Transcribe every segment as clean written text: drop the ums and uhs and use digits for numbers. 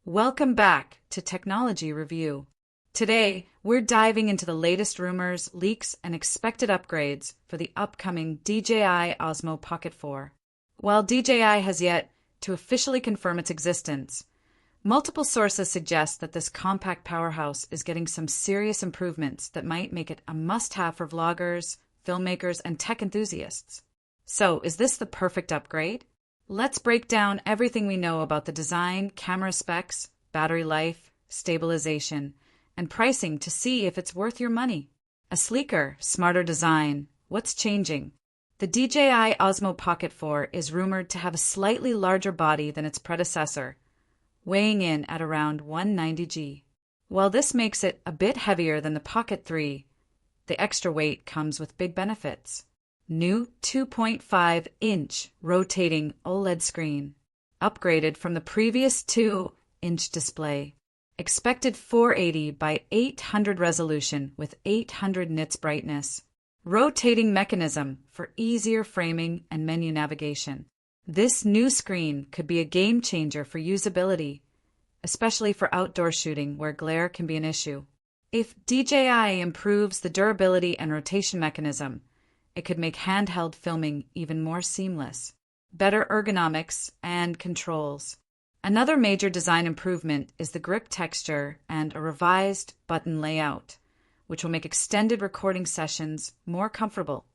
Welcome back to Technology Review. Today, we're diving into the latest rumors, leaks, and expected upgrades for the upcoming DJI Osmo Pocket 4. While DJI has yet to officially confirm its existence, multiple sources suggest that this compact powerhouse is getting some serious improvements that might make it a must-have for vloggers, filmmakers, and tech enthusiasts. So, is this the perfect upgrade? Let's break down everything we know about the design, camera specs, battery life, stabilization, and pricing to see if it's worth your money. A sleeker, smarter design. What's changing? The DJI Osmo Pocket 4 is rumored to have a slightly larger body than its predecessor, weighing in at around 190 g. While this makes it a bit heavier than the Pocket 3, the extra weight comes with big benefits. New 2.5-inch rotating OLED screen, upgraded from the previous 2-inch display. Expected 480 by 800 resolution with 800 nits brightness. Rotating mechanism for easier framing and menu navigation. This new screen could be a game changer for usability, especially for outdoor shooting where glare can be an issue. If DJI improves the durability and rotation mechanism, it could make handheld filming even more seamless. Better ergonomics and controls. Another major design improvement is the grip texture and a revised button layout, which will make extended recording sessions more comfortable.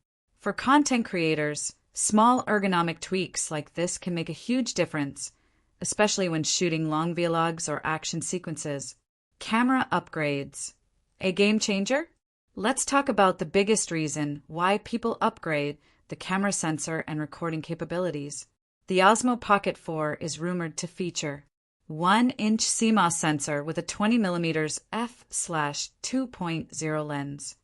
For content creators, small ergonomic tweaks like this can make a huge difference, especially when shooting long vlogs or action sequences. Camera upgrades. A game changer? Let's talk about the biggest reason why people upgrade the camera sensor and recording capabilities. The Osmo Pocket 4 is rumored to feature 1-inch CMOS sensor with a 20mm f/2.0 lens.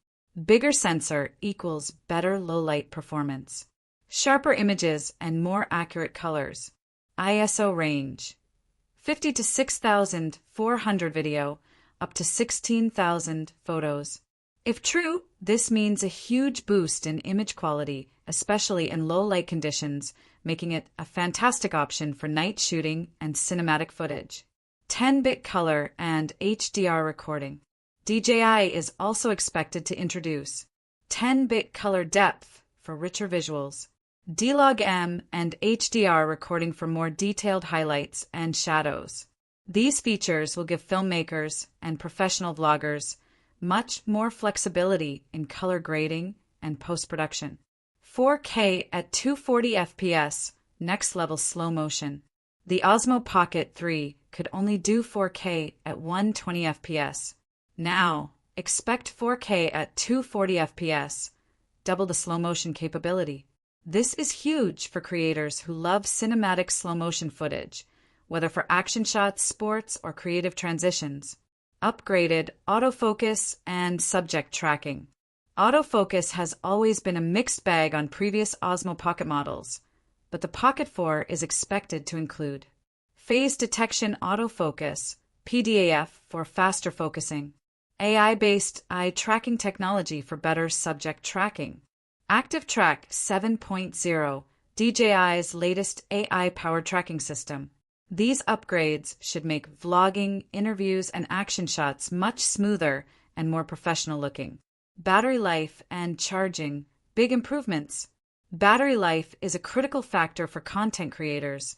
Bigger sensor equals better low-light performance. Sharper images and more accurate colors. ISO range 50 to 6,400 video, up to 16,000 photos. If true, this means a huge boost in image quality, especially in low-light conditions, making it a fantastic option for night shooting and cinematic footage. 10-bit color and HDR recording. DJI is also expected to introduce 10-bit color depth for richer visuals, D-Log-M and HDR recording for more detailed highlights and shadows. These features will give filmmakers and professional vloggers much more flexibility in color grading and post-production. 4K at 240 FPS, next-level slow motion. The Osmo Pocket 3 could only do 4K at 120 FPS. Now, expect 4K at 240 FPS, double the slow motion capability. This is huge for creators who love cinematic slow motion footage, whether for action shots, sports, or creative transitions. Upgraded autofocus and subject tracking. Autofocus has always been a mixed bag on previous Osmo Pocket models, but the Pocket 4 is expected to include phase detection autofocus, PDAF for faster focusing, AI-based eye tracking technology for better subject tracking, Active Track 7.0, DJI's latest AI-powered tracking system. These upgrades should make vlogging, interviews, and action shots much smoother and more professional looking. Battery life and charging. Big improvements. Battery life is a critical factor for content creators,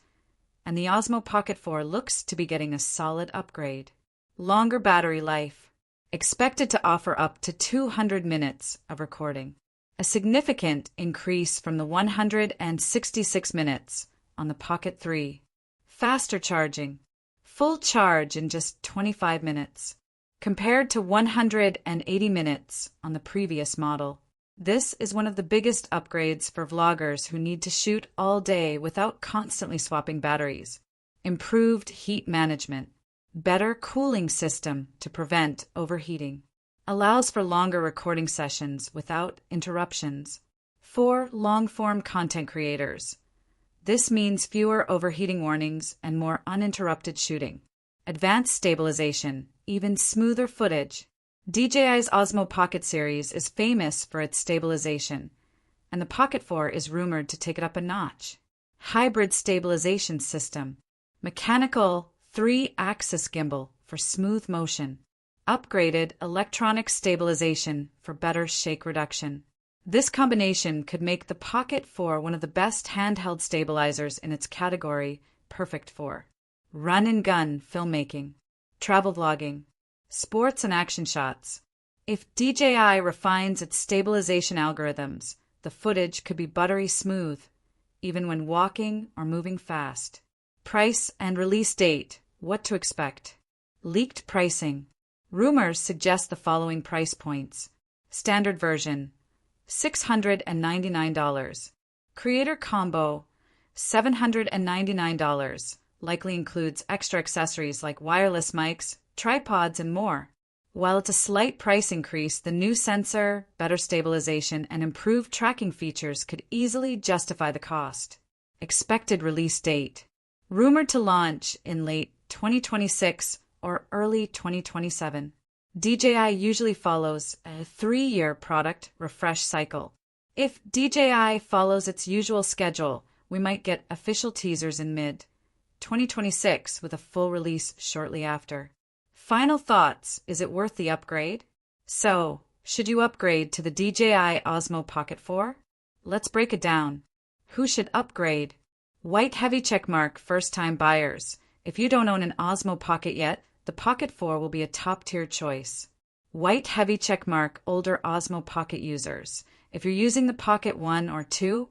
and the Osmo Pocket 4 looks to be getting a solid upgrade. Longer battery life. Expected to offer up to 200 minutes of recording. A significant increase from the 166 minutes on the Pocket 3. Faster charging. Full charge in just 25 minutes, compared to 180 minutes on the previous model. This is one of the biggest upgrades for vloggers who need to shoot all day without constantly swapping batteries. Improved heat management. Better cooling system to prevent overheating. Allows for longer recording sessions without interruptions. For long-form content creators. This means fewer overheating warnings and more uninterrupted shooting. Advanced stabilization, even smoother footage. DJI's Osmo Pocket series is famous for its stabilization, and the Pocket 4 is rumored to take it up a notch. Hybrid stabilization system. Mechanical 3-axis gimbal for smooth motion. Upgraded electronic stabilization for better shake reduction. This combination could make the Pocket 4 one of the best handheld stabilizers in its category, perfect for run-and-gun filmmaking, travel vlogging, sports and action shots. If DJI refines its stabilization algorithms, the footage could be buttery smooth, even when walking or moving fast. Price and release date. What to expect? Leaked pricing. Rumors suggest the following price points. Standard version, $699. Creator Combo, $799. Likely includes extra accessories like wireless mics, tripods, and more. While it's a slight price increase, the new sensor, better stabilization, and improved tracking features could easily justify the cost. Expected release date. Rumored to launch in late 2026 or early 2027. DJI usually follows a 3-year product refresh cycle. If DJI follows its usual schedule, we might get official teasers in mid-2026 with a full release shortly after. Final thoughts, is it worth the upgrade? So, should you upgrade to the DJI Osmo Pocket 4? Let's break it down. Who should upgrade? White heavy checkmark first-time buyers. If you don't own an Osmo Pocket yet, the Pocket 4 will be a top-tier choice. White heavy checkmark older Osmo Pocket users. If you're using the Pocket 1 or 2,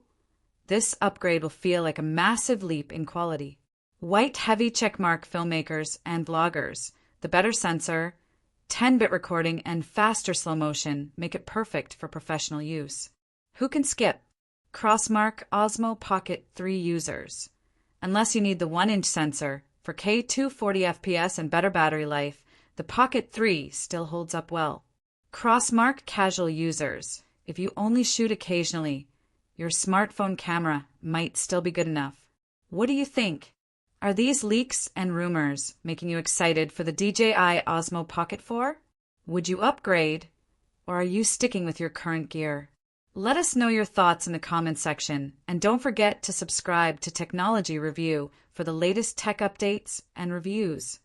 this upgrade will feel like a massive leap in quality. White heavy checkmark filmmakers and bloggers. The better sensor, 10-bit recording, and faster slow motion make it perfect for professional use. Who can skip? Crossmark Osmo Pocket 3 users. Unless you need the 1-inch sensor, for K240 FPS and better battery life, the Pocket 3 still holds up well. Crossmark casual users. If you only shoot occasionally, your smartphone camera might still be good enough. What do you think? Are these leaks and rumors making you excited for the DJI Osmo Pocket 4? Would you upgrade, or are you sticking with your current gear? Let us know your thoughts in the comments section, and don't forget to subscribe to Technology Review for the latest tech updates and reviews.